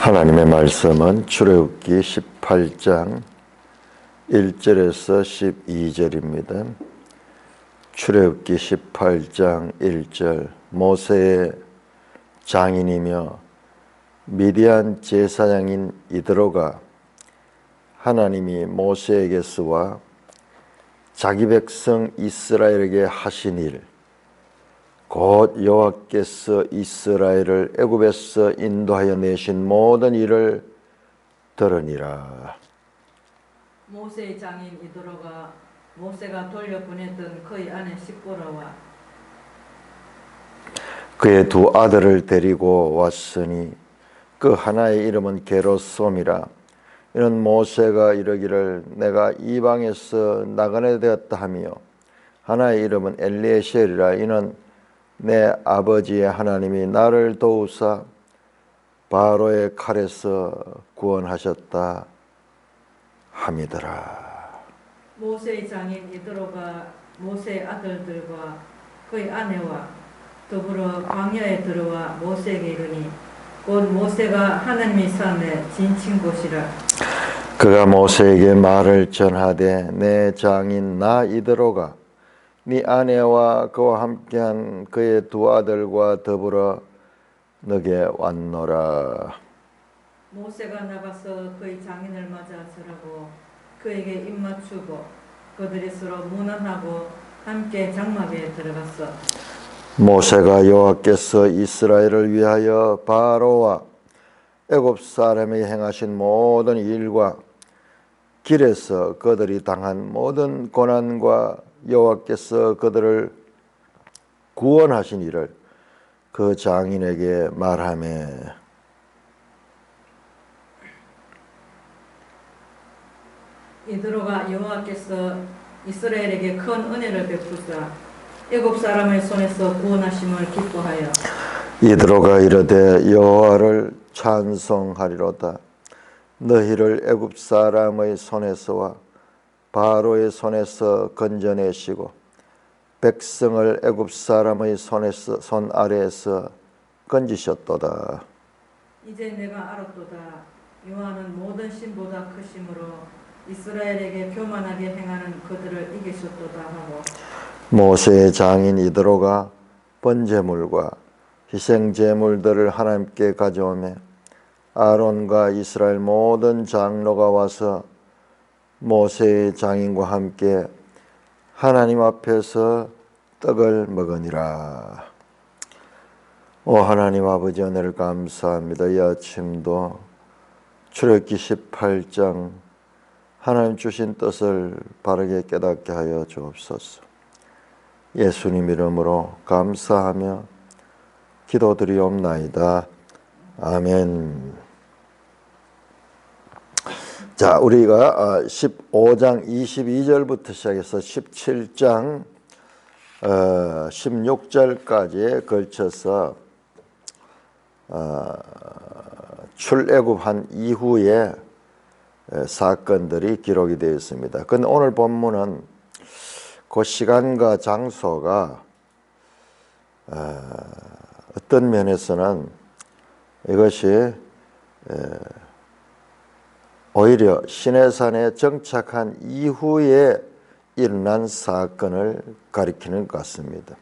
하나님의 말씀은 출애굽기 18장 1절에서 12절입니다. 출애굽기 18장 1절 모세의 장인이며 미디안 제사장인 이드로가 하나님이 모세에게서와 자기 백성 이스라엘에게 하신 일, 곧 여호와께서 이스라엘을 애굽에서 인도하여 내신 모든 일을 들으니라. 모세의 장인 이드로가 모세가 돌려보내던 그의 아내 십보라와 그의 두 아들을 데리고 왔으니 그 하나의 이름은 게르솜이라. 이는 모세가 이르기를 내가 이방에서 나그네 되었다 하며, 하나의 이름은 엘리에셀이라. 이는 내 아버지의 하나님이 나를 도우사 바로의 칼에서 구원하셨다 함이더라. 모세의 장인 이드로가 모세의 아들들과 그의 아내와 더불어 광야에 들어와 모세에게 이르니 곧 모세가 하나님의 산에 지친 곳이라. 그가 모세에게 말을 전하되 내 장인 나 이드로가 네 아내와 그와 함께한 그의 두 아들과 더불어 너게 왔노라. 모세가 나가서 그의 장인을 맞아 절하고 그에게 입맞추고 그들이 서로 문안하고 함께 장막에 들어갔어. 모세가 여호와께서 이스라엘을 위하여 바로와 애굽 사람에게 행하신 모든 일과 길에서 그들이 당한 모든 고난과 여호와께서 그들을 구원하신 일을 그 장인에게 말하매, 이드로가 여호와께서 이스라엘에게 큰 은혜를 베푸사 애굽 사람의 손에서 구원하심을 기뻐하여 이드로가 이르되 여호와를 찬송하리로다. 너희를 애굽 사람의 손에서와 바로의 손에서 건져내시고 백성을 애굽 사람의 손 아래에서 건지셨도다. 이제 내가 알았도다. 여호와는 모든 신보다 크심으로 이스라엘에게 교만하게 행하는 그들을 이기셨도다 하고, 모세의 장인 이드로가 번제물과 희생제물들을 하나님께 가져오매 아론과 이스라엘 모든 장로가 와서 모세의 장인과 함께 하나님 앞에서 떡을 먹으니라. 오 하나님 아버지, 은혜를 감사합니다. 이 아침도 출애굽기 18장 하나님 주신 뜻을 바르게 깨닫게 하여 주옵소서. 예수님 이름으로 감사하며 기도드리옵나이다. 아멘. 자, 우리가 15장 22절부터 시작해서 17장 16절까지에 걸쳐서 출애굽한 이후에 사건들이 기록이 되어 있습니다. 근데 오늘 본문은 그 시간과 장소가 어떤 면에서는 이것이 오히려 시내산에 정착한 이후에 일어난 사건을 가리키는 것 같습니다.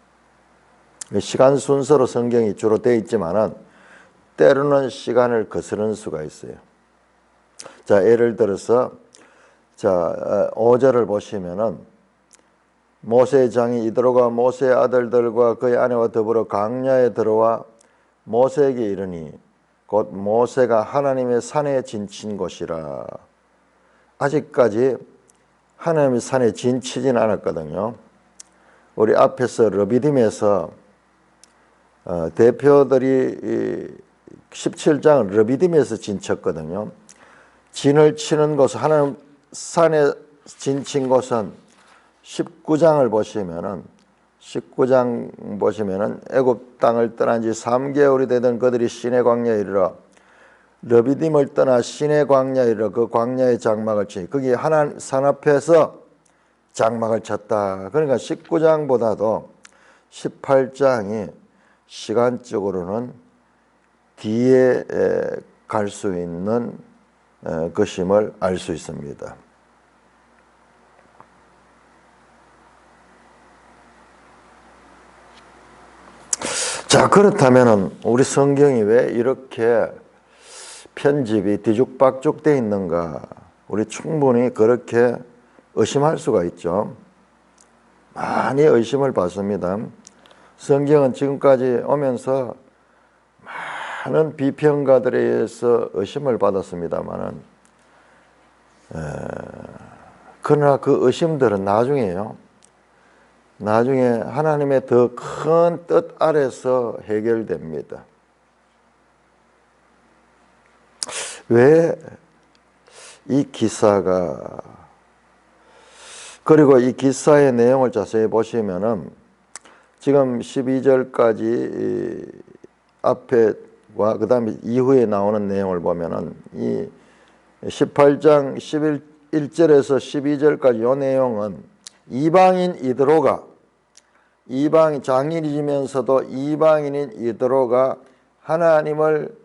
시간 순서로 성경이 주로 되어 있지만은 때로는 시간을 거스르는 수가 있어요. 자, 예를 들어서 5절을 보시면은 모세의 장인 이드로가 모세의 아들들과 그의 아내와 더불어 광야에 들어와 모세에게 이르니 곧 모세가 하나님의 산에 진친 곳이라. 아직까지 하나님의 산에 진치진 않았거든요. 우리 앞에서 르비딤에서 대표들이 17장은 르비딤에서 진쳤거든요. 진을 치는 곳, 하나님 산에 진친 곳은 19장을 보시면은 19장 보시면은 애굽 땅을 떠난 지 3개월이 되던 그들이 시내 광야에 이르러 르비딤을 떠나 시내 광야에 이르러 그 광야의 장막을 치니 거기 하나님 산 앞에서 장막을 쳤다. 그러니까 19장보다도 18장이 시간적으로는 뒤에 갈 수 있는 것임을 알 수 있습니다. 자, 그렇다면 우리 성경이 왜 이렇게 편집이 뒤죽박죽 되어 있는가? 우리 충분히 그렇게 의심할 수가 있죠. 많이 의심을 받습니다. 성경은 지금까지 오면서 많은 비평가들에 의해서 의심을 받았습니다만은, 그러나 그 의심들은 나중에 하나님의 더 큰 뜻 아래서 해결됩니다. 왜 이 기사가, 그리고 이 기사의 내용을 자세히 보시면은 지금 12절까지 앞에와 그 다음에 이후에 나오는 내용을 보면은 이 18장 11절에서 12절까지 이 내용은 이방인 이드로가, 장인이지면서도 이방인인 이드로가 하나님을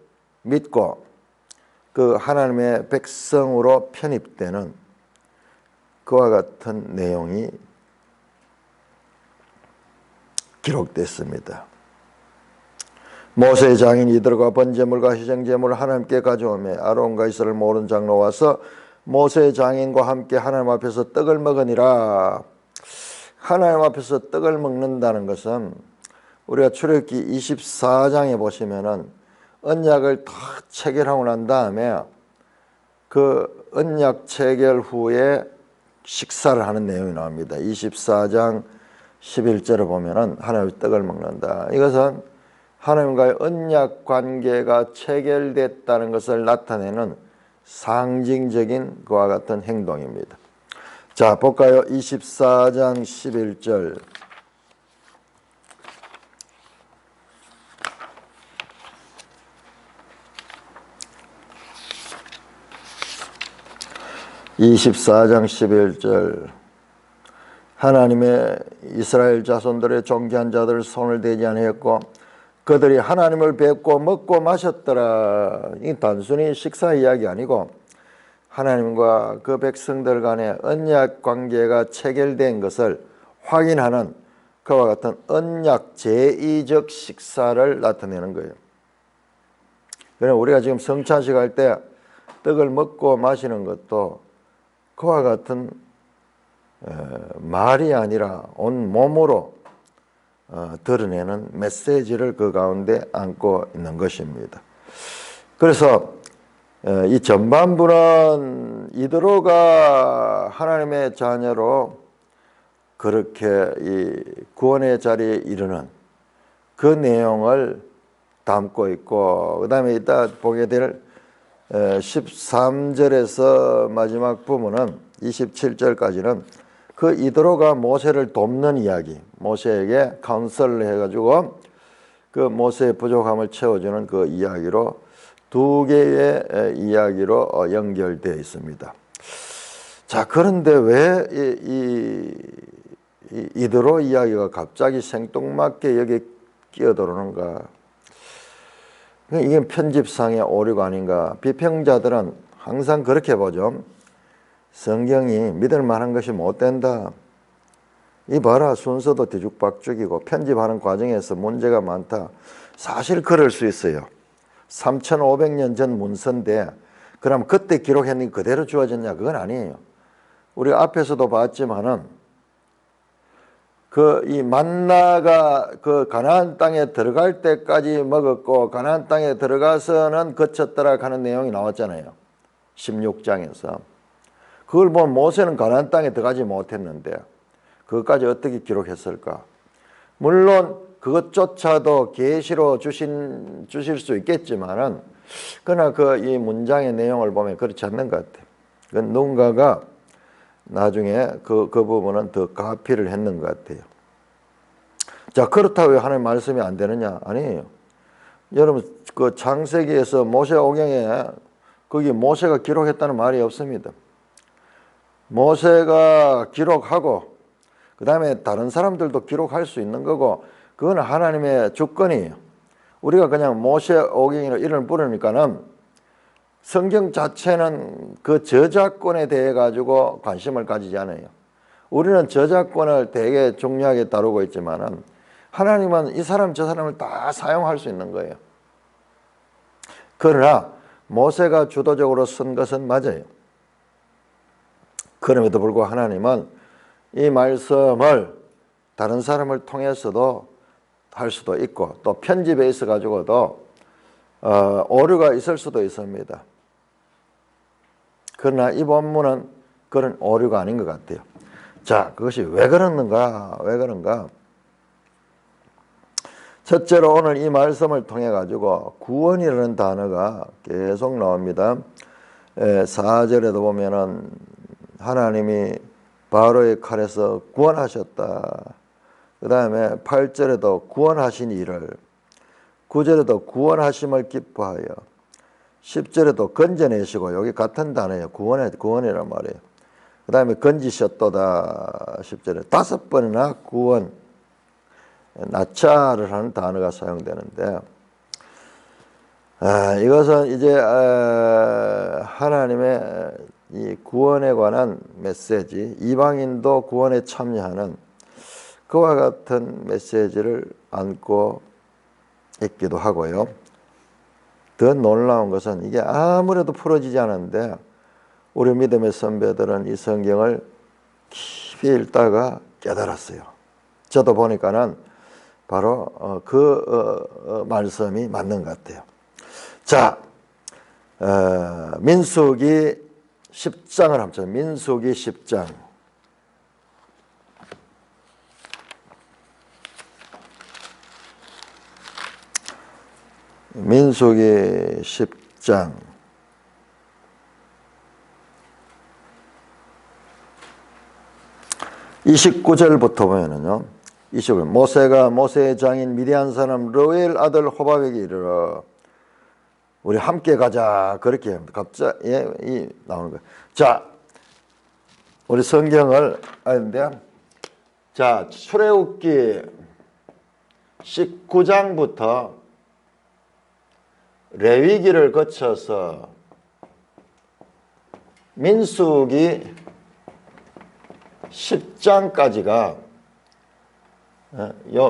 믿고 그 하나님의 백성으로 편입되는 그와 같은 내용이 기록됐습니다. 모세의 장인 이드로가 번제물과 희생제물을 하나님께 가져오매 아론과 이스라엘 모든 장로 와서 모세의 장인과 함께 하나님 앞에서 떡을 먹으니라. 하나님 앞에서 떡을 먹는다는 것은 우리가 출애굽기 24장에 보시면은 언약을 다 체결하고 난 다음에 그 언약 체결 후에 식사를 하는 내용이 나옵니다. 24장 11절을 보면은 하나님의 떡을 먹는다. 이것은 하나님과의 언약 관계가 체결됐다는 것을 나타내는 상징적인 그와 같은 행동입니다. 자, 볼까요? 24장 11절. (24장 11절) 하나님의 이스라엘 자손들의 존귀한 자들 손을 대지 아니했고 그들이 하나님을 뵙고 먹고 마셨더라. 이 단순히 식사 이야기 아니고 하나님과 그 백성들 간의 언약 관계가 체결된 것을 확인하는 그와 같은 언약 제2적 식사를 나타내는 거예요. 그래서 우리가 지금 성찬식 할 때 떡을 먹고 마시는 것도 그와 같은 말이 아니라 온 몸으로 드러내는 메시지를 그 가운데 안고 있는 것입니다. 그래서 이 전반부는 이드로가 하나님의 자녀로 그렇게 이 구원의 자리에 이르는 그 내용을 담고 있고, 그 다음에 이따 보게 될 13절에서 마지막 부분은 27절까지는 그 이드로가 모세를 돕는 이야기, 모세에게 카운셀을 해가지고 그 모세의 부족함을 채워주는 그 이야기로 두 개의 이야기로 연결되어 있습니다. 자, 그런데 왜 이드로 이야기가 갑자기 생뚱맞게 여기 끼어들어오는가? 이게 편집상의 오류가 아닌가? 비평자들은 항상 그렇게 보죠. 성경이 믿을 만한 것이 못 된다. 이 봐라, 순서도 뒤죽박죽이고 편집하는 과정에서 문제가 많다. 사실 그럴 수 있어요. 3500년 전 문서인데 그럼 그때 기록했는 게 그대로 주어졌냐? 그건 아니에요. 우리가 앞에서도 봤지만은 이 만나가 그 가나안 땅에 들어갈 때까지 먹었고 가나안 땅에 들어가서는 거쳤더라 하는 내용이 나왔잖아요. 16장에서. 그걸 보면 모세는 가나안 땅에 들어가지 못했는데 그것까지 어떻게 기록했을까? 물론 그것조차도 계시로 주실 수 있겠지만은 그러나 이 문장의 내용을 보면 그렇지 않는 것 같아요. 그건 누군가가 나중에 그 부분은 더 가피를 했는 것 같아요. 자, 그렇다고 하나님 말씀이 안 되느냐? 아니에요. 여러분, 그 창세기에서 모세오경에 거기 모세가 기록했다는 말이 없습니다. 모세가 기록하고 그 다음에 다른 사람들도 기록할 수 있는 거고 그건 하나님의 주권이에요. 우리가 그냥 모세오경이라고 이름을 부르니까는 성경 자체는 그 저작권에 대해 가지고 관심을 가지지 않아요. 우리는 저작권을 되게 중요하게 다루고 있지만은 하나님은 이 사람 저 사람을 다 사용할 수 있는 거예요. 그러나 모세가 주도적으로 쓴 것은 맞아요. 그럼에도 불구하고 하나님은 이 말씀을 다른 사람을 통해서도 할 수도 있고 또 편집에 있어 가지고도 오류가 있을 수도 있습니다. 그러나 이 본문은 그런 오류가 아닌 것 같아요. 자, 그것이 왜 그러는가? 왜 그런가? 첫째로 오늘 이 말씀을 통해 가지고 구원이라는 단어가 계속 나옵니다. 4절에도 보면은 하나님이 바로의 칼에서 구원하셨다. 그 다음에 8절에도 구원하신 이를, 9절에도 구원하심을 기뻐하여, 10절에도 건져내시고, 여기 같은 단어예요. 구원이란 말이에요. 그 다음에 건지셨도다. 10절에 5번이나 구원, 나차를 하는 단어가 사용되는데, 이것은 이제 하나님의 이 구원에 관한 메시지, 이방인도 구원에 참여하는 그와 같은 메시지를 안고 있기도 하고요. 더 놀라운 것은 이게 아무래도 풀어지지 않았는데 우리 믿음의 선배들은 이 성경을 깊이 읽다가 깨달았어요. 저도 보니까는 바로 그 말씀이 맞는 것 같아요. 자, 민수기 10장을 합쳐. 민수기 10장. 민수기 10장. 29절부터 보면은요. 20절. 모세가 모세의 장인 미디안 사람 르우엘 아들 호밥에게 이르러 우리 함께 가자. 그렇게 갑자기 나오는 거예요. 자, 우리 성경을 아는데, 자, 출애굽기 19장부터 레위기를 거쳐서 민수기 10장까지가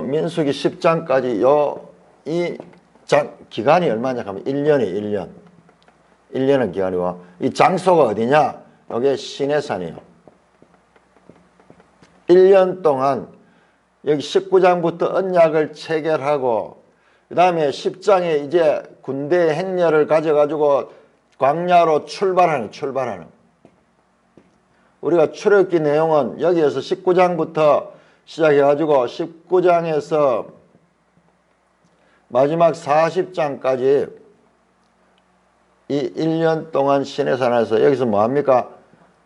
민수기 10장까지 이 기간이 얼마냐 하면 1년이에요. 1년은 기간이고 이 장소가 어디냐? 여기 시내산이에요. 1년 동안 여기 19장부터 언약을 체결하고 그 다음에 10장에 이제 군대 행렬을 가져가지고 광야로 출발하는 우리가 출애굽기 내용은 여기에서 19장부터 시작해가지고 19장에서 마지막 40장까지 이 1년 동안 시내산에서 여기서 뭐합니까?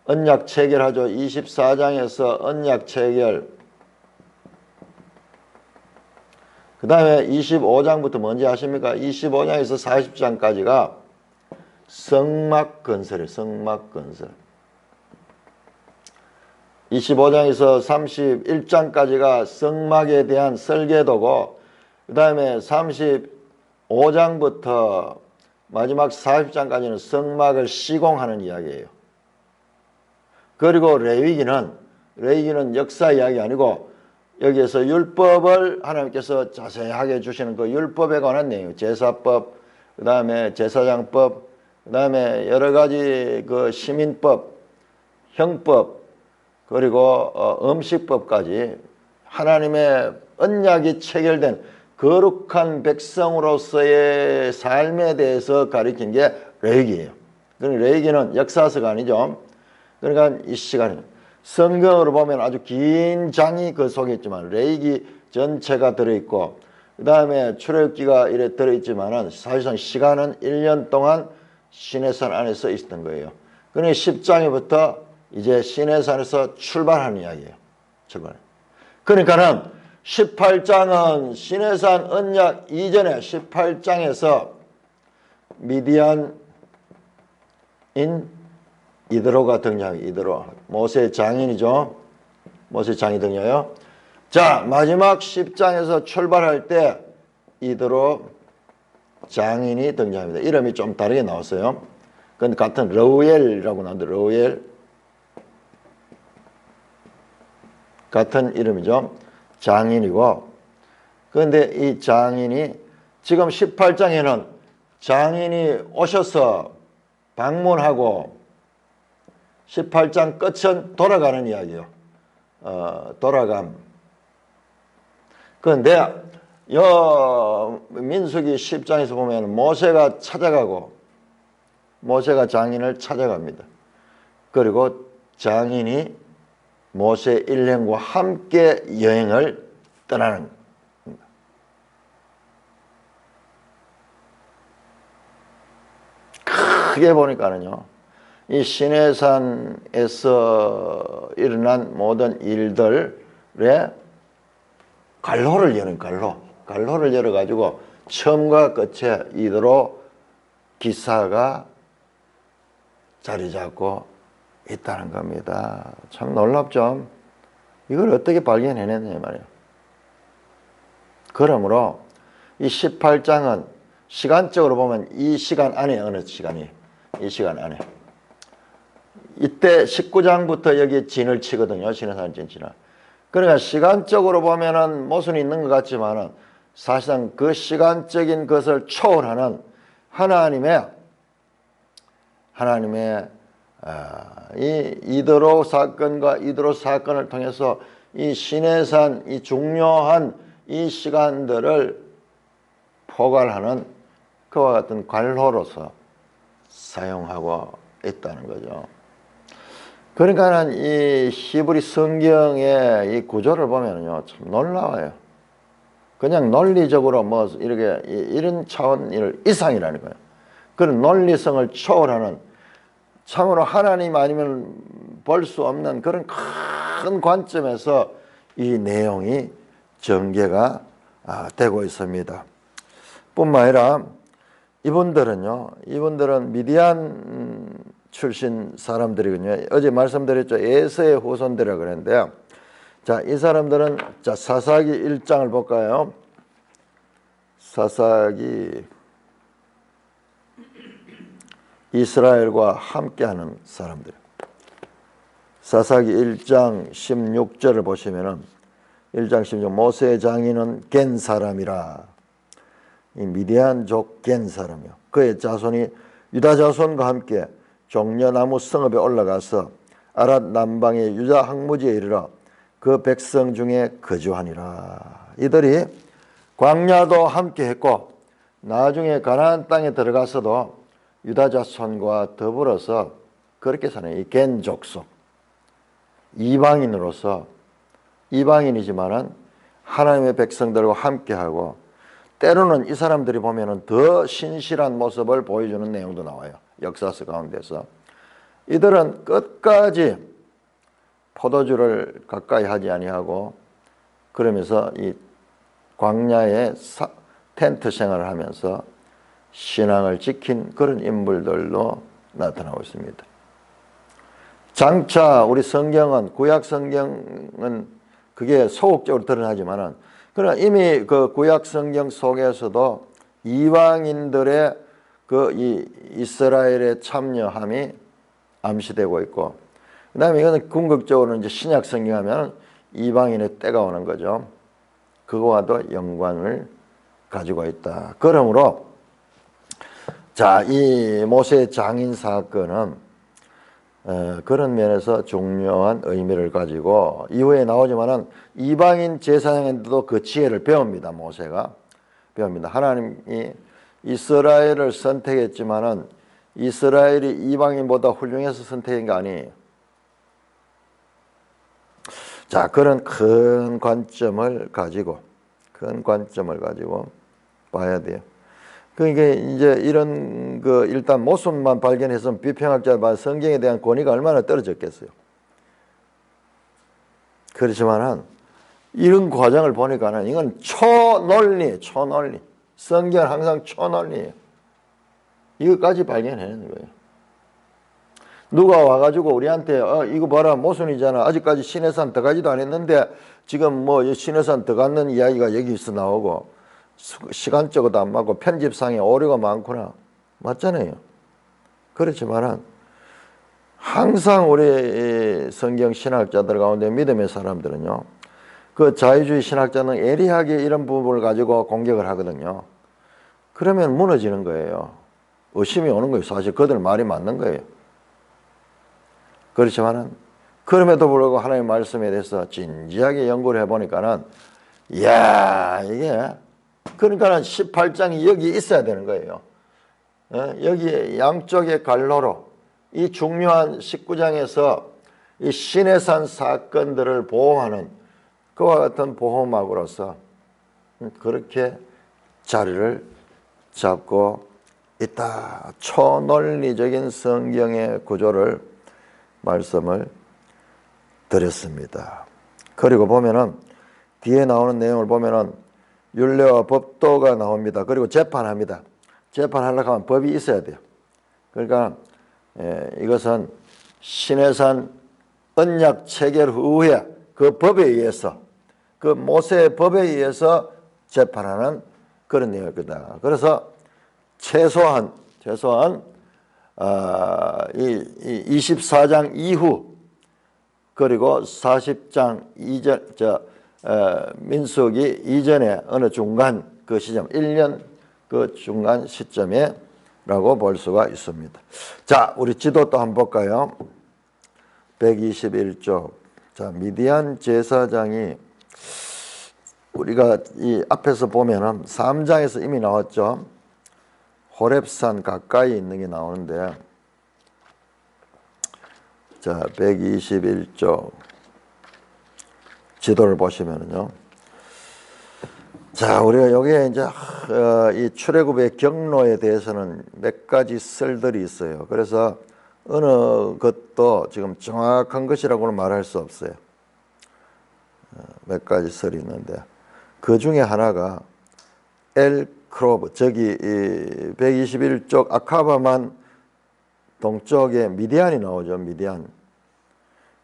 언약 체결하죠. 24장에서 언약 체결. 그 다음에 25장부터 뭔지 아십니까? 25장에서 40장까지가 성막 건설이에요. 성막 건설. 25장에서 31장까지가 성막에 대한 설계도고 그 다음에 35장부터 마지막 40장까지는 성막을 시공하는 이야기예요. 그리고 레위기는 역사 이야기 아니고 여기에서 율법을 하나님께서 자세하게 주시는 그 율법에 관한 내용, 제사법, 그 다음에 제사장법, 그 다음에 여러 가지 그 시민법, 형법, 그리고 음식법까지 하나님의 언약이 체결된 거룩한 백성으로서의 삶에 대해서 가르친 게 레위기예요. 그러니까 레위기는 역사서가 아니죠. 그러니까 이 시간에 성경으로 보면 아주 긴 장이 그 속에 있지만 레위기 전체가 들어있고 그 다음에 출애굽기가 이래 들어있지만은 사실상 시간은 1년 동안 시내산 안에서 있었던 거예요. 그러니까 10장부터 이제 시내산에서 출발하는 이야기예요. 그러니까는 18장은 시내산 언약 이전에 18장에서 미디안인 이드로가 등장해요. 이드로. 모세 장인이죠. 모세 장이 등장해요. 자, 마지막 10장에서 출발할 때 이드로 장인이 등장합니다. 이름이 좀 다르게 나왔어요. 근데 같은 러우엘이라고 나오는데 러우엘 같은 이름이죠. 장인이고, 그런데 이 장인이 지금 18장에는 장인이 오셔서 방문하고 18장 끝은 돌아가는 이야기예요. 돌아감. 그런데 민수기 10장에서 보면 모세가 찾아가고 모세가 장인을 찾아갑니다. 그리고 장인이 모세 일행과 함께 여행을 떠나는 겁니다. 크게 보니까는요, 이 시내산에서 일어난 모든 일들의 갈로를 여는 갈로를 열어가지고 처음과 끝에 이대로 기사가 자리 잡고 있다는 겁니다. 참 놀랍죠? 이걸 어떻게 발견해냈냐 말이에요. 그러므로 이 18장은 시간적으로 보면 이 시간 안에, 어느 시간이, 이 시간 안에, 이때 19장부터 여기 진을 치거든요. 시내산 진치는. 그러니까 시간적으로 보면은 모순이 있는 것 같지만은 사실상 그 시간적인 것을 초월하는 하나님의 이 이드로 사건과 이드로 사건을 통해서 이 시내산 이 중요한 이 시간들을 포괄하는 그와 같은 관로로서 사용하고 있다는 거죠. 그러니까는 이 히브리 성경의 이 구조를 보면요, 참 놀라워요. 그냥 논리적으로 뭐 이렇게 이런 차원 이상이라는 거예요. 그런 논리성을 초월하는, 참으로 하나님 아니면 볼 수 없는 그런 큰 관점에서 이 내용이 전개가 되고 있습니다. 뿐만 아니라 이분들은 미디안 출신 사람들이거든요. 어제 말씀드렸죠. 에서의 후손들이라 그랬는데요. 자, 이 사람들은, 자, 사사기 1장을 볼까요? 사사기, 이스라엘과 함께하는 사람들. 사사기 1장 16절을 보시면은 1장 16절, 모세의 장인은 겐 사람이라. 이 미디안족 겐 사람이요. 그의 자손이 유다 자손과 함께 종려나무 성읍에 올라가서 아랏 남방의 유다 항무지에 이르러 그 백성 중에 거주하니라. 이들이 광야도 함께 했고 나중에 가나안 땅에 들어가서도 유다 자손과 더불어서 그렇게 사는 이 겐 족속, 이방인으로서, 이방인이지만은 하나님의 백성들과 함께하고, 때로는 이 사람들이 보면은 더 신실한 모습을 보여주는 내용도 나와요. 역사서 가운데서. 이들은 끝까지 포도주를 가까이 하지 아니하고, 그러면서 이 광야에 텐트 생활을 하면서 신앙을 지킨 그런 인물들로 나타나고 있습니다. 장차 우리 성경은, 구약 성경은 그게 소극적으로 드러나지만은, 그러나 이미 그 구약 성경 속에서도 이방인들의 그 이 이스라엘의 참여함이 암시되고 있고, 그 다음에 이거는 궁극적으로 이제 신약 성경 하면 이방인의 때가 오는 거죠. 그거와도 연관을 가지고 있다. 그러므로, 자, 이 모세 장인 사건은 그런 면에서 중요한 의미를 가지고, 이후에 나오지만은 이방인 제사장한테도 그 지혜를 배웁니다. 모세가 배웁니다. 하나님이 이스라엘을 선택했지만은 이스라엘이 이방인보다 훌륭해서 선택한 게 아니에요. 자, 그런 큰 관점을 가지고 봐야 돼요. 그러니까 이제 이런 그 일단 모순만 발견해서 비평학자가 성경에 대한 권위가 얼마나 떨어졌겠어요. 그렇지만은 이런 과정을 보니까는 이건 초논리. 성경은 항상 초논리예요. 이것까지 발견해내는 거예요. 누가 와가지고 우리한테 이거 봐라, 모순이잖아. 아직까지 시내산 들어가지도 않았는데 지금 뭐 시내산 들어갔는 이야기가 여기서 나오고, 시간적으로도 안 맞고 편집상에 오류가 많구나. 맞잖아요. 그렇지만은 항상 우리 성경 신학자들 가운데 믿음의 사람들은요, 그 자유주의 신학자는 예리하게 이런 부분을 가지고 공격을 하거든요. 그러면 무너지는 거예요. 의심이 오는 거예요. 사실 그들 말이 맞는 거예요. 그렇지만은 그럼에도 불구하고 하나님의 말씀에 대해서 진지하게 연구를 해보니까는, 이야, 이게 그러니까는 18장이 여기 있어야 되는 거예요. 여기 양쪽의 갈로로 이 중요한 19장에서 이 시내산 사건들을 보호하는 그와 같은 보호막으로서 그렇게 자리를 잡고 있다. 초논리적인 성경의 구조를 말씀을 드렸습니다. 그리고 보면은 뒤에 나오는 내용을 보면은 율례와 법도가 나옵니다. 그리고 재판합니다. 재판하려고 하면 법이 있어야 돼요. 그러니까 이것은 시내산 언약 체결 후에 그 법에 의해서, 그 모세의 법에 의해서 재판하는 그런 내용일 거다. 그래서 최소한 이 24장 이후, 그리고 40장 이전, 민수기 이전에 어느 중간 그 시점, 1년 그 중간 시점에 라고 볼 수가 있습니다. 자, 우리 지도 또 한번 볼까요? 121쪽. 자, 미디안 제사장이 우리가 이 앞에서 보면은 3장에서 이미 나왔죠. 호렙산 가까이 있는 게 나오는데, 자, 121쪽 지도를 보시면은요. 자, 우리가 여기에 이제 이 출애굽의 경로에 대해서는 몇 가지 썰들이 있어요. 그래서 어느 것도 지금 정확한 것이라고는 말할 수 없어요. 몇 가지 썰이 있는데, 그 중에 하나가 엘크로브, 저기 121쪽 아카바만 동쪽에 미디안이 나오죠. 미디안.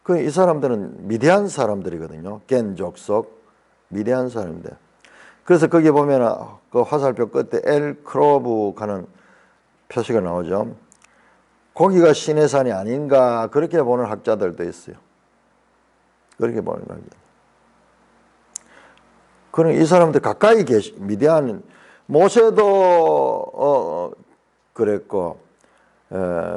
그 이 사람들은 미디안 사람들이거든요. 겐 족속 미디안 사람인데, 그래서 거기 보면 그 화살표 끝에 엘크로브 가는 표시가 나오죠. 거기가 시내산이 아닌가 그렇게 보는 학자들도 있어요. 그렇게 보는 학자들. 그럼 이 사람들 가까이 미디안, 모세도 그랬고,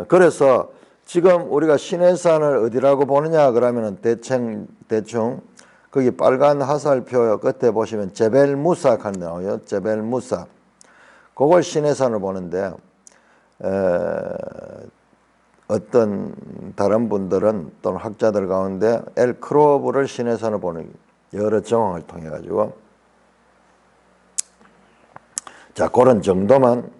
그래서 지금 우리가 시내산을 어디라고 보느냐 그러면은 대충 거기 빨간 화살표 끝에 보시면 제벨 무사 칸 나와요. 제벨 무사. 그걸 시내산을 보는데, 어떤 다른 분들은 또는 학자들 가운데 엘크로브를 시내산을 보는 여러 정황을 통해 가지고, 자, 그런 정도만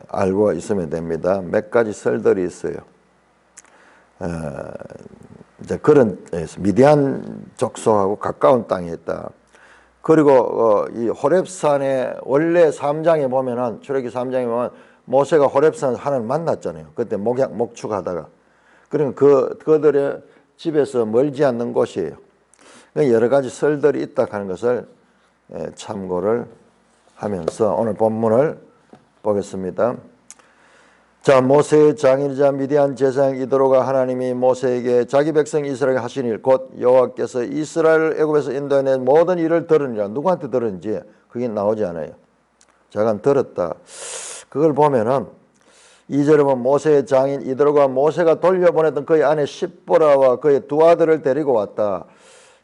알고 있으면 됩니다. 몇 가지 썰들이 있어요. 이제 그런 미디안 족속하고 가까운 땅에 있다. 그리고 이 호렙산에 원래 3장에 보면은, 출애굽기 3장에 보면 모세가 호렙산 하나님을 만났잖아요. 그때 목축하다가. 그러니까 그들의 집에서 멀지 않는 곳이에요. 여러 가지 썰들이 있다 하는 것을 참고를 하면서 오늘 본문을 보겠습니다. 자, 모세의 장인이자 미디안 제사장 이드로가 하나님이 모세에게 자기 백성 이스라엘에게 하신 일, 곧 여호와께서 이스라엘을 애굽에서 인도해낸 모든 일을 들으니라. 누구한테 들었는지 그게 나오지 않아요. 자간 들었다. 그걸 보면은 2절에 보면 모세의 장인 이드로가 모세가 돌려보냈던 그의 아내 십보라와 그의 두 아들을 데리고 왔다.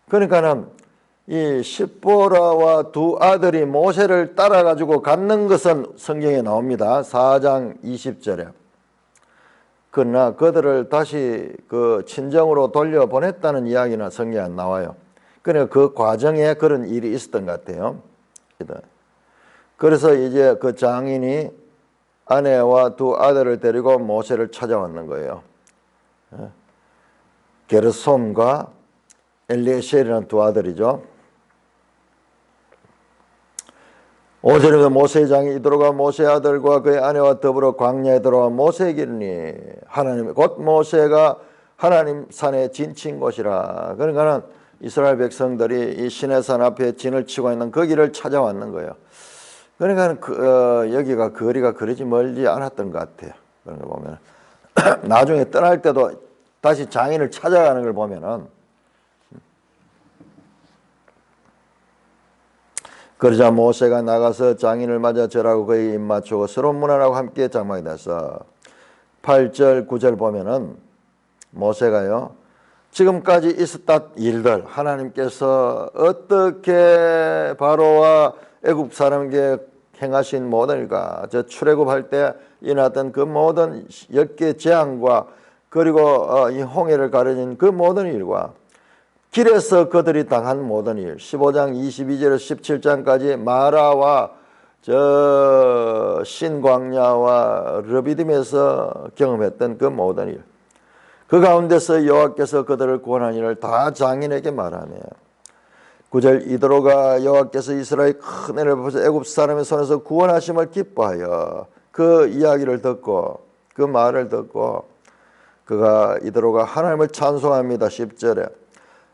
그러니까는 이 십보라와 두 아들이 모세를 따라가지고 갔는 것은 성경에 나옵니다. 4장 20절에. 그러나 그들을 다시 그 친정으로 돌려보냈다는 이야기는 성경에 안 나와요. 그러니까 그 과정에 그런 일이 있었던 것 같아요. 그래서 이제 그 장인이 아내와 두 아들을 데리고 모세를 찾아왔는 거예요. 게르솜과 엘리에셀이라는 두 아들이죠. 5절에서 모세의 장이 이드로가 모세의 아들과 그의 아내와 더불어 광야에 들어와 모세에게 이르니 하나님 곧 모세가 하나님 산에 진친 곳이라. 그러니까는 이스라엘 백성들이 이 시내산 앞에 진을 치고 있는 거기를 찾아왔는 거예요. 그러니까 여기가 거리가 그러지 멀지 않았던 것 같아요. 그런 걸 보면 나중에 떠날 때도 다시 장인을 찾아가는 걸 보면은 그러자 모세가 나가서 장인을 맞아 절하고 그에게 입맞추고 서로 문안하고 함께 장막에 나서 8절 9절 보면은 모세가요 지금까지 있었던 일들 하나님께서 어떻게 바로와 애굽 사람에게 행하신 모든 일과 저 출애굽할 때 일어났던 그 모든 10개 재앙과 그리고 이 홍해를 가르친 그 모든 일과 길에서 그들이 당한 모든 일 15장 22절에서 17장까지 마라와 저 신광야와 르비딤에서 경험했던 그 모든 일 그 가운데서 여호와께서 그들을 구원한 일을 다 장인에게 말하며 9절 이드로가 여호와께서 이스라엘 큰 은혜를 베푸사 애굽 사람의 손에서 구원하심을 기뻐하여 그 이야기를 듣고 그 말을 듣고 그가 이드로가 하나님을 찬송합니다. 10절에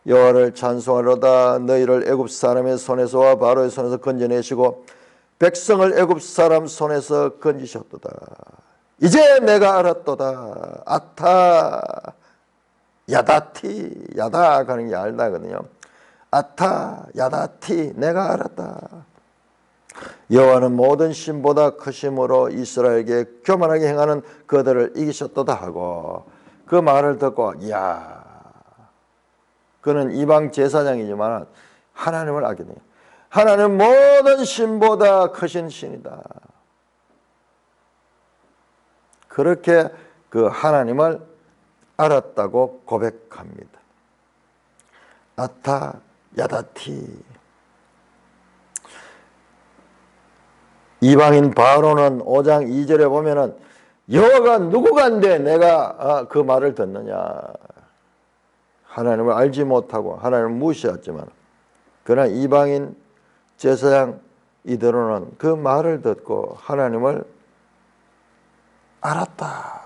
여호와를 찬송하려다 너희를 애굽 사람의 손에서와 바로의 손에서 건져내시고 백성을 애굽 사람 손에서 건지셨도다. 이제 내가 알았도다. 아타 야다티 야다 하는 게 알다거든요. 아타 야다티 내가 알았다. 여호와는 모든 신보다 크심으로 이스라엘에게 교만하게 행하는 그들을 이기셨도다 하고 그 말을 듣고 이야 그는 이방 제사장이지만 하나님을 알게 돼요. 하나님 모든 신보다 크신 신이다. 그렇게 그 하나님을 알았다고 고백합니다. 아타 야다티 이방인 바로는 5장 2절에 보면은 여호와가 누구간데 내가 그 말을 듣느냐 하나님을 알지 못하고 하나님을 무시했지만 그러나 이방인 제사장 이대로는 그 말을 듣고 하나님을 알았다.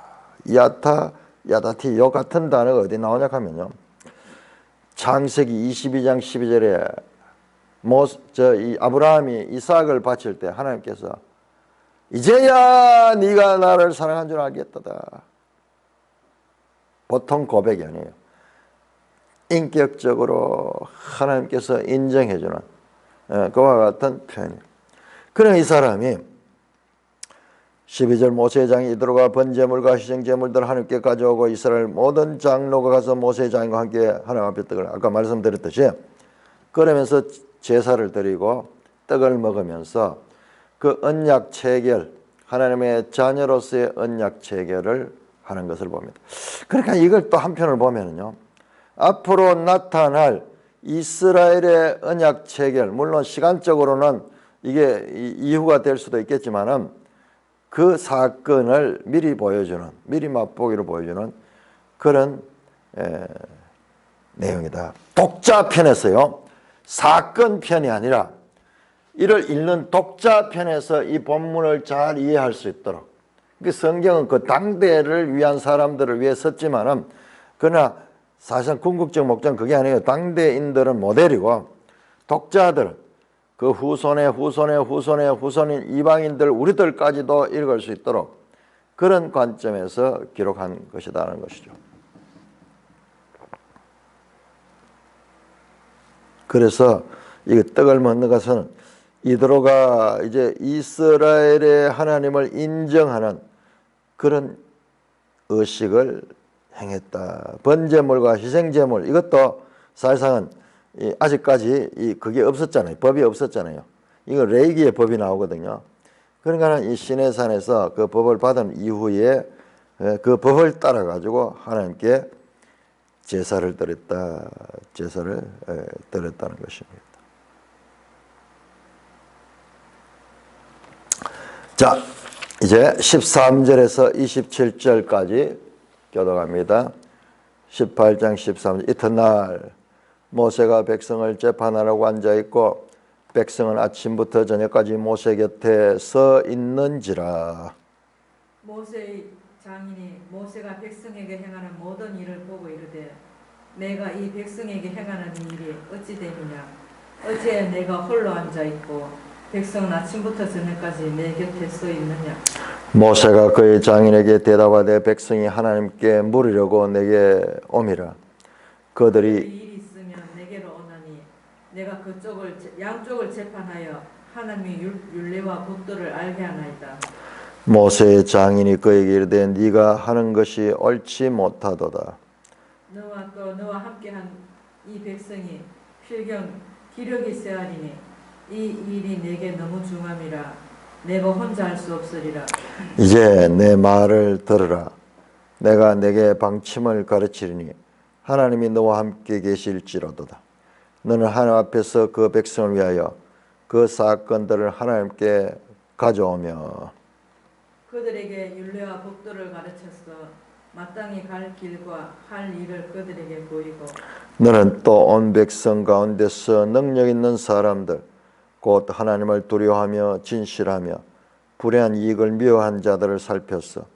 야타 야다티 요 같은 단어가 어디 나오냐 하면요 창세기 22장 12절에 이 아브라함이 이삭을 바칠 때 하나님께서 이제야 네가 나를 사랑한 줄 알겠다. 보통 고백이 아니에요. 인격적으로 하나님께서 인정해주는 그와 같은 표현이에요. 그러나 이 사람이 12절 모세의 장이 이드로가 번제물과 희생제물들을 하나님께 가져오고 이스라엘 모든 장로가 가서 모세의 장과 함께 하나님 앞에 떡을 아까 말씀드렸듯이 그러면서 제사를 드리고 떡을 먹으면서 그 언약 체결 하나님의 자녀로서의 언약 체결을 하는 것을 봅니다. 그러니까 이걸 또 한편을 보면은요 앞으로 나타날 이스라엘의 언약 체결 물론 시간적으로는 이게 이후가 될 수도 있겠지만은 그 사건을 미리 보여주는 미리 맛보기로 보여주는 그런 내용이다. 독자편에서요 사건 편이 아니라 이를 읽는 독자편에서 이 본문을 잘 이해할 수 있도록 성경은 그 당대를 위한 사람들을 위해 썼지만은 그러나 사실 궁극적 목적은 그게 아니에요. 당대인들은 모델이고 독자들은 그 후손의 후손인 이방인들 우리들까지도 읽을 수 있도록 그런 관점에서 기록한 것이라는 것이죠. 그래서 이 떡을 먹는 것은 이드로가 이제 이스라엘의 하나님을 인정하는 그런 의식을 행했다. 번제물과 희생제물 이것도 사실상은 아직까지 그게 없었잖아요. 법이 없었잖아요. 이거 레위기의 법이 나오거든요. 그러니까 이 시내산에서 그 법을 받은 이후에 그 법을 따라 가지고 하나님께 제사를 드렸다는 것입니다. 자, 이제 13절에서 27절까지 교독합니다. 18장 13절 이튿날 모세가 백성을 재판하라고 앉아있고 백성은 아침부터 저녁까지 모세 곁에 서 있는지라. 모세의 장인이 모세가 백성에게 행하는 모든 일을 보고 이르되 내가 이 백성에게 행하는 일이 어찌 됨이냐 어찌 내가 홀로 앉아있고 백성은 아침부터 저녁까지 내 곁에 서 있느냐. 모세가 그의 장인에게 대답하되 백성이 하나님께 물으려고 내게 오미라. 그들이 그들이 일이 있으면 내게로 오나니 내가 양쪽을 재판하여 하나님의 율례와 법도를 알게 하나이다. 모세의 장인이 그에게 이르되 네가 하는 것이 옳지 못하도다. 너와 또 너와 함께한 이 백성이 필경 기력이 세하리니 이 일이 내게 너무 중함이라 내가 혼자 할 수 없으리라. 이제 내 말을 들으라. 내가 내게 방침을 가르치리니 하나님이 너와 함께 계실지로도다. 너는 하나님 앞에서 그 백성을 위하여 그 사건들을 하나님께 가져오며 그들에게 율례와 법도를 가르쳐서 마땅히 갈 길과 할 일을 그들에게 보이고 너는 또 온 백성 가운데서 능력 있는 사람들 곧 하나님을 두려워하며 진실하며 불의한 이익을 미워한 자들을 살펴서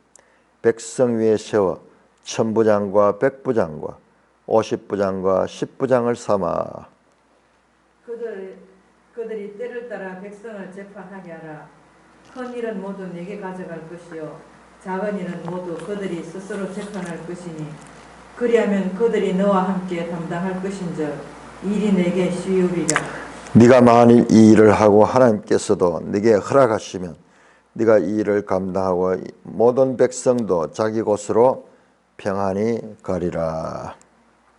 백성 위에 세워 천부장과 백부장과 50부장과 10부장을 삼아 그들이 때를 따라 백성을 재판하게 하라. 큰 일은 모두 내게 가져갈 것이요 작은 일은 모두 그들이 스스로 재판할 것이니 그리하면 그들이 너와 함께 담당할 것인즉 일이 내게 쉬우리라. 네가 만일 이 일을 하고 하나님께서도 네게 허락하시면 네가 이 일을 감당하고 모든 백성도 자기 곳으로 평안히 가리라.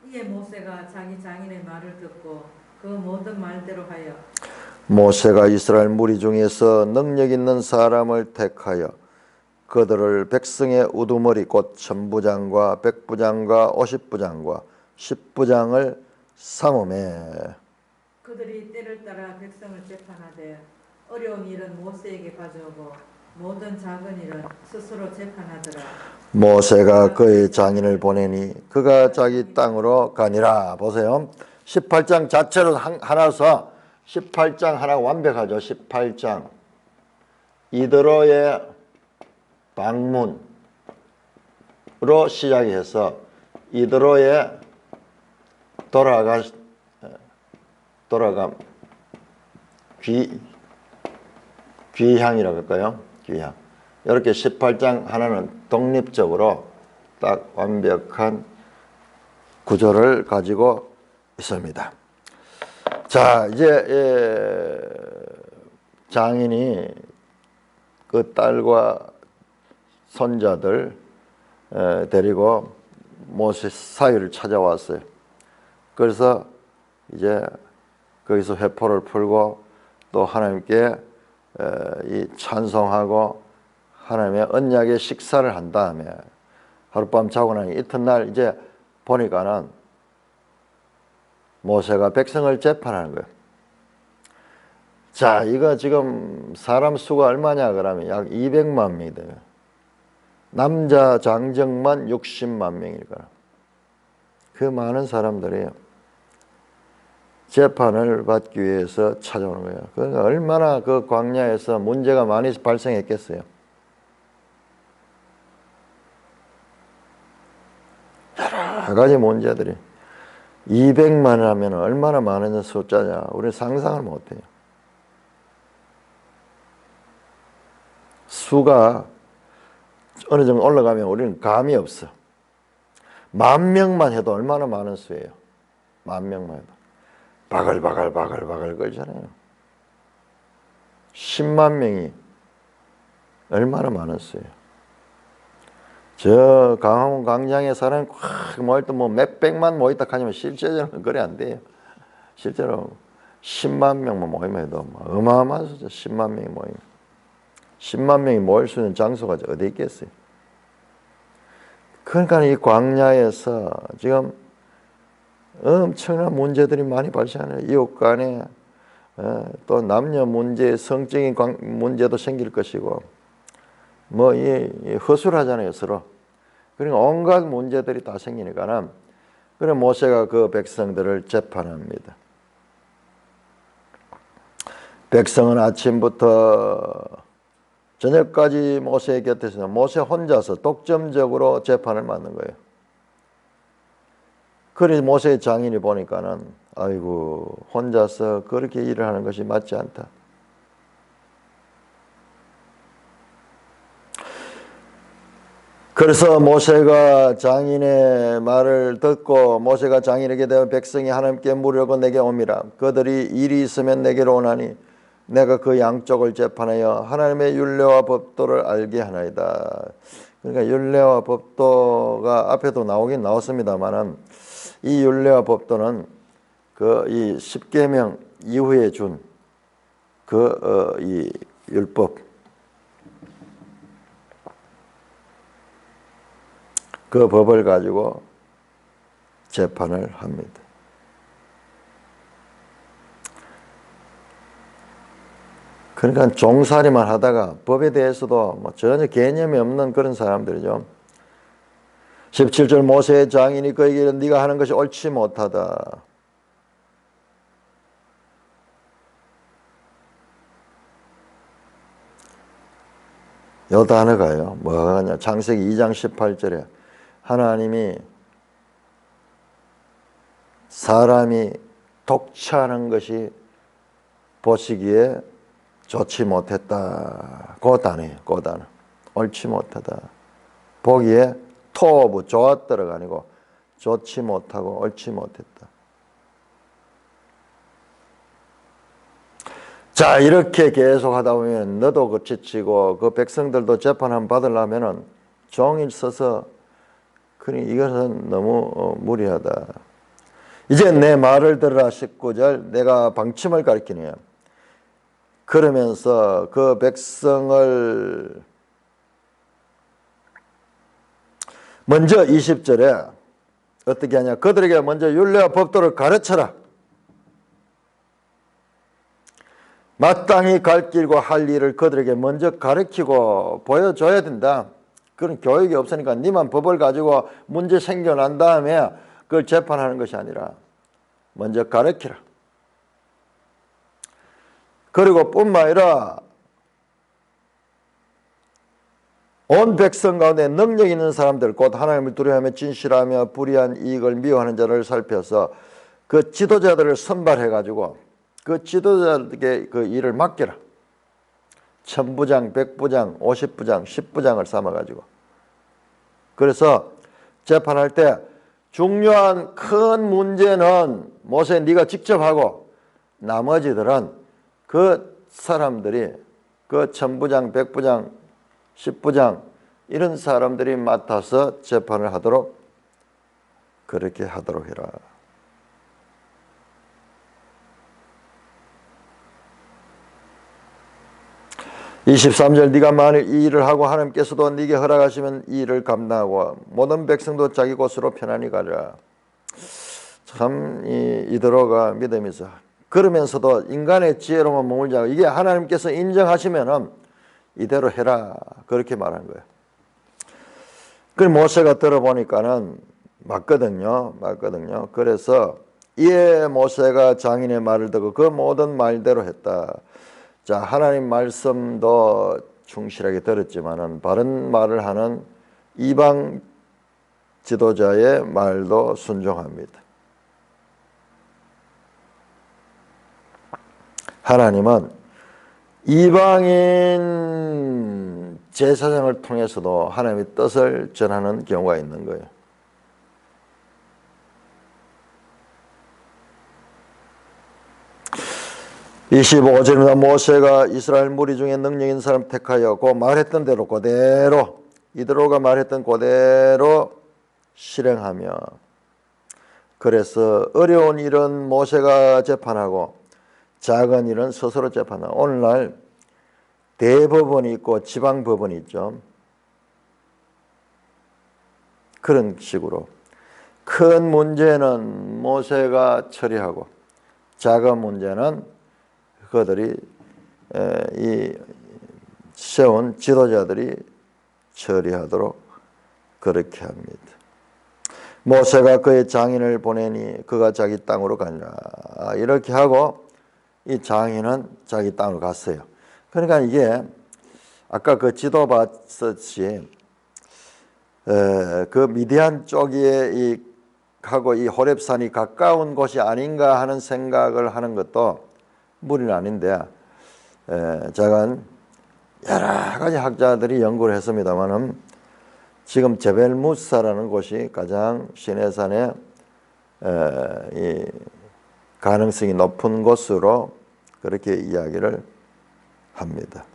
이에 모세가 자기 장인의 말을 듣고 그 모든 말대로 하여 모세가 이스라엘 무리 중에서 능력 있는 사람을 택하여 그들을 백성의 우두머리 곧 천부장과 백부장과 50부장과 10부장을 삼음에 그들이 때를 따라 백성을 재판하되 어려운 일은 모세에게 가져오고 모든 작은 일은 스스로 재판하더라. 모세가 그의 장인을 보내니 그가 자기 땅으로 가니라. 보세요. 18장 자체로 하나서 18장 하나 완벽하죠. 18장 이드로의 방문으로 시작해서 이드로의 돌아감 귀향이라고 할까요? 귀향. 이렇게 18장 하나는 독립적으로 딱 완벽한 구조를 가지고 있습니다. 자, 이제 장인이 그 딸과 손자들 데리고 모세 사유를 찾아왔어요. 그래서 이제 거기서 회포를 풀고 또 하나님께 이 찬송하고 하나님의 언약의 식사를 한 다음에 하룻밤 자고 나니 이튿날 이제 보니까는 모세가 백성을 재판하는 거예요. 자, 이거 지금 사람 수가 얼마냐 그러면 약 200만 명이 돼요. 남자 장정만 60만 명이니까 그 많은 사람들이 재판을 받기 위해서 찾아오는 거예요. 그러니까 얼마나 그 광야에서 문제가 많이 발생했겠어요. 여러 가지 문제들이 200만 하면 얼마나 많은 숫자냐 우리 상상을 못해요. 수가 어느 정도 올라가면 우리는 감이 없어. 10,000명만 해도 얼마나 많은 수예요. 10,000명만 해도 바글바글 걸잖아요. 10만 명이 얼마나 많은 수예요. 저 강화문 광장에 사람이 꽉 모일 때 뭐 몇백만 모였다 하지만 실제로는 그래 안 돼요. 실제로 10만 명만 모이면 해도 어마어마한 숫자 10만 명이 모이면 10만 명이 모일 수 있는 장소가 어디 있겠어요. 그러니까 이 광야에서 지금 엄청난 문제들이 많이 발생하네요. 이웃 간에 또 남녀 문제, 성적인 문제도 생길 것이고 뭐 이 허술하잖아요 서로. 그러니까 온갖 문제들이 다 생기니까는 그래 모세가 그 백성들을 재판합니다. 백성은 아침부터 저녁까지 모세 곁에서 모세 혼자서 독점적으로 재판을 맡는 거예요. 그래서 모세의 장인이 보니까는 아이고 혼자서 그렇게 일을 하는 것이 맞지 않다. 그래서 모세가 장인의 말을 듣고 모세가 장인에게 대한 백성이 하나님께 물으려고 내게 옴이라. 그들이 일이 있으면 내게로 오나니 내가 그 양쪽을 재판하여 하나님의 율례와 법도를 알게 하나이다. 그러니까 율례와 법도가 앞에도 나오긴 나왔습니다만은 이 율례와 법도는 그 이 십계명 이후에 준 그 이 율법, 그 법을 가지고 재판을 합니다. 그러니까 종살이만 하다가 법에 대해서도 뭐 전혀 개념이 없는 그런 사람들이죠. 17절 모세의 장인이 그에게 이르되 네가 하는 것이 옳지 못하다. 요 단어가요. 뭐가 하냐. 창세기 2장 18절에 하나님이 사람이 독차하는 것이 보시기에 좋지 못했다. 그 단어예요. 그 단어. 옳지 못하다. 보기에 토부 좋았더라가 아니고 좋지 못하고 옳지 못했다. 자, 이렇게 계속 하다 보면 너도 그 지치고 그 백성들도 재판함 받으려면은 종일 서서 그러니 이것은 너무 무리하다. 이제 내 말을 들으라. 19절 내가 방침을 가르치네요. 그러면서 그 백성을 먼저 20절에 어떻게 하냐. 그들에게 먼저 율례와 법도를 가르쳐라. 마땅히 갈 길과 할 일을 그들에게 먼저 가르치고 보여줘야 된다. 그런 교육이 없으니까 니만 법을 가지고 문제 생겨난 다음에 그걸 재판하는 것이 아니라 먼저 가르치라. 그리고 뿐만 아니라 온 백성 가운데 능력 있는 사람들 곧 하나님을 두려워하며 진실하며 불의한 이익을 미워하는 자를 살펴서 그 지도자들을 선발해가지고 그 지도자들에게 그 일을 맡겨라. 1000부장, 100부장, 50부장, 10부장을 삼아가지고 그래서 재판할 때 중요한 큰 문제는 모세 네가 직접 하고 나머지들은 그 사람들이 그 1000부장, 100부장, 10부장 이런 사람들이 맡아서 재판을 하도록 그렇게 하도록 해라. 23절 네가 만일 이 일을 하고 하나님께서도 네게 허락하시면 이 일을 감당하고 모든 백성도 자기 곳으로 편안히 가라. 참 이대로가 믿음이죠. 그러면서도 인간의 지혜로만 머물지 않고 이게 하나님께서 인정하시면은 이대로 해라. 그렇게 말한 거예요. 그 모세가 들어보니까는 맞거든요. 그래서 이에 모세가 장인의 말을 듣고 그 모든 말대로 했다. 자, 하나님 말씀도 충실하게 들었지만은 바른 말을 하는 이방 지도자의 말도 순종합니다. 하나님은 이방인 제사장을 통해서도 하나님의 뜻을 전하는 경우가 있는 거예요. (25절입니다) 모세가 이스라엘 무리 중에 능력 있는 사람 택하여 그 말했던 대로 그대로 이드로가 말했던 그대로 실행하며 그래서 어려운 일은 모세가 재판하고 작은 일은 스스로 재판하고 오늘날 대법원이 있고 지방법원이 있죠. 그런 식으로 큰 문제는 모세가 처리하고 작은 문제는 그들이 이 세운 지도자들이 처리하도록 그렇게 합니다. 모세가 그의 장인을 보내니 그가 자기 땅으로 가니라. 이렇게 하고 이 장인은 자기 땅으로 갔어요. 그러니까 이게 아까 그 지도 봤듯이 그 미디안 쪽에 하고 이 호렙산이 가까운 곳이 아닌가 하는 생각을 하는 것도 무리는 아닌데 작은 여러 가지 학자들이 연구를 했습니다만은 지금 제벨무사라는 곳이 가장 시내산에 이 가능성이 높은 곳으로 그렇게 이야기를 합니다.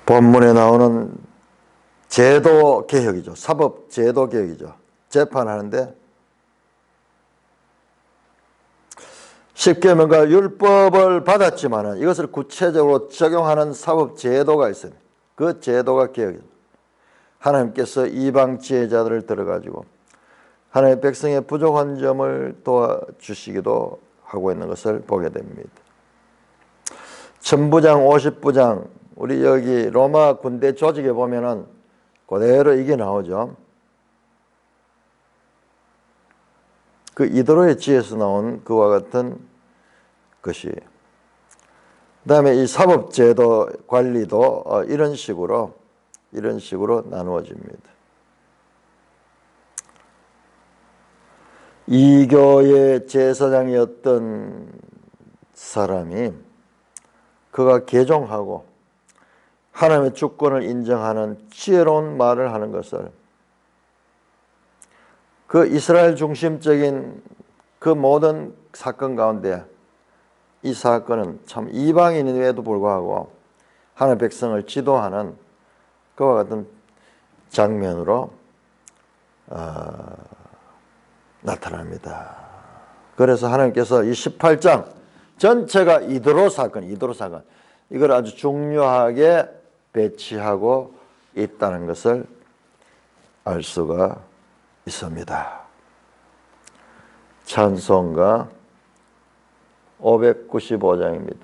본문에 나오는 제도 개혁이죠. 사법 제도 개혁이죠. 재판하는데 십계명과 율법을 받았지만 이것을 구체적으로 적용하는 사법 제도가 있습니다. 그 제도가 개혁입니다. 하나님께서 이방 지혜자들을 들어가지고 하나님의 백성의 부족한 점을 도와주시기도 하고 있는 것을 보게 됩니다. 천부장, 50부장, 우리 여기 로마 군대 조직에 보면은 그대로 이게 나오죠. 그 이도로의 지혜에서 나온 그와 같은 것이. 그 다음에 이 사법제도 관리도 이런 식으로 나누어집니다. 이교의 제사장이었던 사람이 그가 개종하고 하나님의 주권을 인정하는 지혜로운 말을 하는 것을 그 이스라엘 중심적인 그 모든 사건 가운데 이 사건은 참 이방인임에도 불구하고 하나님의 백성을 지도하는 그와 같은 장면으로 나타납니다. 그래서 하나님께서 이 18장 전체가 이도로 사건, 이걸 아주 중요하게 배치하고 있다는 것을 알 수가 있습니다. 찬송가 595장입니다.